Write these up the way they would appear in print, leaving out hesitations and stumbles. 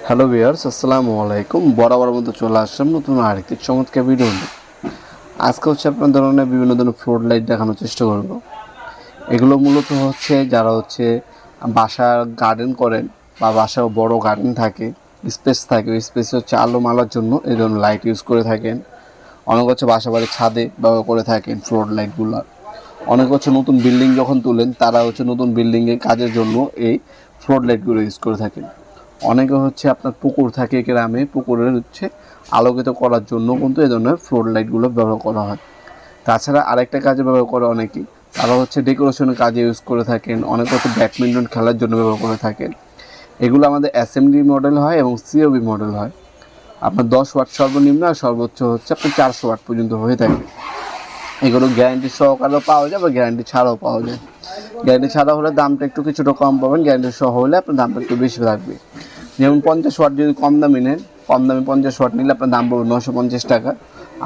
Hello viewers, আসসালামু আলাইকুম। বরাবর মতো চলে আসলাম নতুন আরেকটি চমৎকার ভিডিও নিয়ে। আজকে আপনার ধরনের বিভিন্ন ধরনের ফ্লোর লাইট দেখানোর চেষ্টা করব। এগুলো মূলত যারা বাসার গার্ডেন করেন বা বাসায় বড় গার্ডেন থাকে, স্পেস থাকে, ওই স্পেসে আলো মালার জন্য এই ধরনের লাইট ইউজ করে থাকেন। অনেক বাসা বাড়ির ছাদে ব্যবহার করে থাকেন ফ্লোর লাইটগুলো। অনেক নতুন বিল্ডিং যখন তুলেন তারা নতুন বিল্ডিংয়ের কাজের জন্য এই ফ্লোর লাইটগুলো ইউজ করে থাকেন। অনেকে আপনার পুকুর থাকে গ্রামে, পুকুরের আলোকিত করার জন্য কিন্তু এই ধরনের ফ্লোর লাইটগুলো ব্যবহার করা হয়। তাছাড়া আরেকটা কাজে ব্যবহার করে অনেকেই, তারা ডেকোরেশনের কাজে ইউজ করে থাকেন। অনেকে ব্যাডমিন্টন খেলার জন্য ব্যবহার করে থাকেন। এগুলো আমাদের এসএমডি মডেল হয় এবং সিওবি মডেল হয়। আপনার 10 ওয়াট সর্বনিম্ন আর সর্বোচ্চ আপনার 400 ওয়াট পর্যন্ত হয়ে থাকে। এগুলো গ্যারান্টি সহকারেও পাওয়া যায় বা গ্যারান্টি ছাড়াও পাওয়া যায়। গ্যারান্টি ছাড়া হলে দামটা কিছুটা কম পাবেন, গ্যারান্টি সহ হলে আপনার দামটা একটু বেশি থাকবে। যেমন 50 ওয়াট যদি কম দামি নেন, কম দামি 50 ওয়াট নিলে আপনার দাম পড়বে 950 টাকা।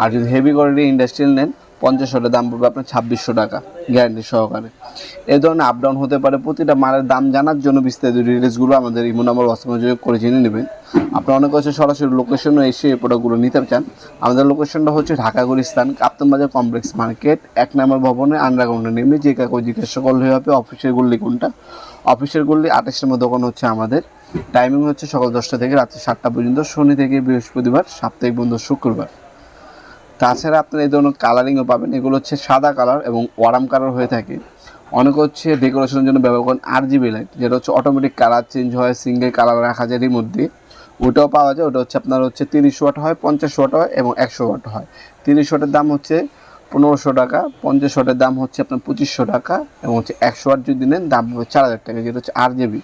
আর যদি হেভি কোয়ালিটি ইন্ডাস্ট্রিয়াল নেন, 50 ওয়াটের দাম পড়বে আপনার 2600 টাকা গ্যারান্টি সহকারে। এই ধরনের আপ ডাউন হতে পারে। প্রতিটা মালের দাম জানার জন্য বিস্তারিত ডিটেলসগুলো আমাদের ইমো নাম্বার হোয়াটসঅ্যাপে যোগাযোগ করে জেনে নেবেন। আপনারা অনেক সরাসরি লোকেশনে এসে এই প্রোডাক্টগুলো নিতে চান। আমাদের লোকেশনটা ঢাকা গুলিস্তান কাপ্তান বাজার কমপ্লেক্স মার্কেট 1 নম্বর ভবনে আন্ডারগ্রাউন্ডে নেমে যে কাউকে জিজ্ঞাসা করলে হবে অফিসের গল্লি কোনটা। অফিসের গল্লি 28 নম্বর দোকান আমাদের। টাইমিং সকাল 10টা থেকে রাত্রি 7টা পর্যন্ত, শনি থেকে বৃহস্পতিবার, সাপ্তাহিক বন্ধ শুক্রবার। তাছাড়া আপনারা এই ধরনের কালারিংও পাবেন। এগুলো সাদা কালার এবং ওয়ারাম কালার হয়ে থাকে। অনেক ডেকোরেশনের জন্য ব্যবহার করেন আরজিবি লাইট, যেটা অটোমেটিক কালার চেঞ্জ হয়, সিঙ্গেল কালার রাখা যায় এর মধ্যে। ওটাও পাওয়া যায়। ওটা আপনার 30 ওয়াট হয়, 50 ওয়াট হয় এবং 100 ওয়াট হয়। 30 ওয়াটের দাম 1500 টাকা, 50 ওয়াটের দাম আপনার 2500 টাকা এবং 100 ওয়াট যদি নেন দাম 4000 টাকা, যেটা আরজিবি।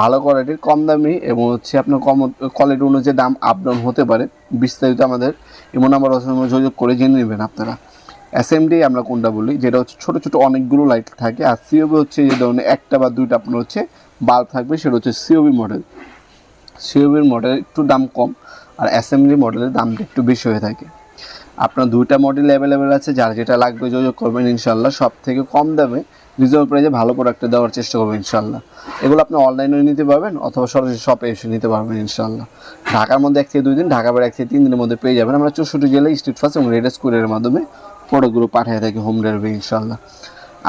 ভালো কোয়ালিটির, কম দামি এবং আপনার কম কোয়ালিটি অনুযায়ী দাম আপ ডাউন হতে পারে। বিস্তারিত আমাদের ইমো নাম্বার যোগাযোগ করে জেনে নেবেন আপনারা। এসএমডি আমরা কোনটা বলি, যেটা ছোটো ছোটো অনেকগুলো লাইট থাকে। আর সিওবি যে ধরনের একটা বা দুইটা আপনার বাল্ব থাকবে, সেটা সিওবি মডেল। সিওবির মডেল একটু দাম কম, আর এসএমডি মডেলের দামটা একটু বেশি হয়ে থাকে। আপনার দুইটা মডেল অ্যাভেলেবেল আছে, যার যেটা লাগবে যোগাযোগ করবেন। ইনশাল্লাহ সব থেকে কম দামে রিজনেবল প্রাইসে ভালো প্রোডাক্টটা দেওয়ার চেষ্টা করবেন ইনশাল্লাহ। এগুলো আপনি অনলাইনেও নিতে পারবেন অথবা সরাসরি শপে এসে নিতে পারবেন ইনশাল্লাহ। ঢাকার মধ্যে 1 থেকে 2 দিন, ঢাকা বাইরে 1 থেকে 3 দিনের মধ্যে পেয়ে যাবেন। আমরা 64 জেলায় স্ট্রিট ফাস্ট এবং রেডেস কুরিয়ারের মাধ্যমে প্রোডাক্টগুলো পাঠিয়ে থাকি হোম ডেলিভারি ইনশাল্লাহ।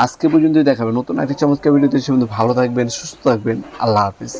আজকে পর্যন্তই দেখাবেন নতুন একটি চমৎকার ভিডিওতে। সে ভালো থাকবেন, সুস্থ থাকবেন। আল্লাহ হাফিজ।